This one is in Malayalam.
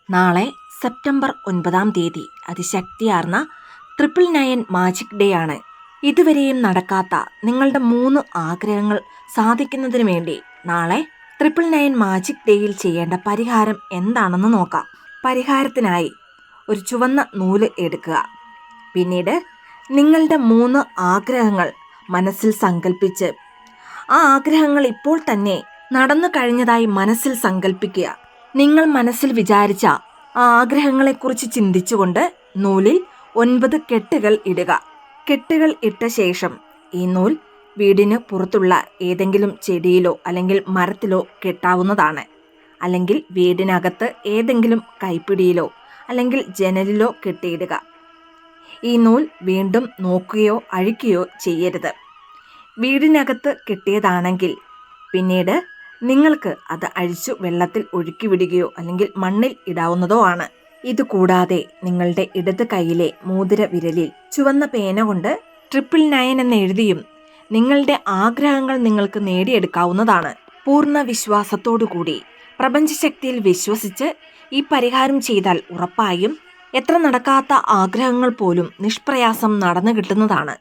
നാളെ സെപ്റ്റംബർ 9 അതിശക്തിയാർന്ന 999 മാജിക് ഡേ ആണ്. ഇതുവരെയും നടക്കാത്ത നിങ്ങളുടെ 3 ആഗ്രഹങ്ങൾ സാധിക്കുന്നതിന് വേണ്ടി നാളെ 999 മാജിക് ഡേയിൽ ചെയ്യേണ്ട പരിഹാരം എന്താണെന്ന് നോക്കാം. പരിഹാരത്തിനായി ഒരു ചുവന്ന നൂല് എടുക്കുക. പിന്നീട് നിങ്ങളുടെ 3 ആഗ്രഹങ്ങൾ മനസ്സിൽ സങ്കല്പിച്ച് ആ ആഗ്രഹങ്ങൾ ഇപ്പോൾ തന്നെ നടന്നു കഴിഞ്ഞതായി മനസ്സിൽ സങ്കല്പിക്കുക. നിങ്ങൾ മനസ്സിൽ വിചാരിച്ച ആ ആഗ്രഹങ്ങളെക്കുറിച്ച് ചിന്തിച്ചുകൊണ്ട് നൂലിൽ 9 കെട്ടുകൾ ഇടുക. കെട്ടുകൾ ഇട്ട ശേഷം ഈ നൂൽ വീടിന് പുറത്തുള്ള ഏതെങ്കിലും ചെടിയിലോ അല്ലെങ്കിൽ മരത്തിലോ കെട്ടാവുന്നതാണ്. അല്ലെങ്കിൽ വീടിനകത്ത് ഏതെങ്കിലും കൈപ്പിടിയിലോ അല്ലെങ്കിൽ ജനലിലോ കെട്ടിയിടുക. ഈ നൂൽ വീണ്ടും നോക്കുകയോ അഴിക്കുകയോ ചെയ്യരുത്. വീടിനകത്ത് കെട്ടിയതാണെങ്കിൽ പിന്നീട് നിങ്ങൾക്ക് അത് അഴിച്ചു വെള്ളത്തിൽ ഒഴുക്കി വിടുകയോ അല്ലെങ്കിൽ മണ്ണിൽ ഇടാവുന്നതോ ആണ്. ഇതുകൂടാതെ നിങ്ങളുടെ ഇടത് കൈയിലെ മോതിര വിരലിൽ ചുവന്ന പേന കൊണ്ട് 999 എന്ന് എഴുതിയും നിങ്ങളുടെ ആഗ്രഹങ്ങൾ നിങ്ങൾക്ക് നേടിയെടുക്കാവുന്നതാണ്. പൂർണ്ണ വിശ്വാസത്തോടുകൂടി പ്രപഞ്ചശക്തിയിൽ വിശ്വസിച്ച് ഈ പരിഹാരം ചെയ്താൽ ഉറപ്പായും എത്ര നടക്കാത്ത ആഗ്രഹങ്ങൾ പോലും നിഷ്പ്രയാസം നടന്നു കിട്ടുന്നതാണ്.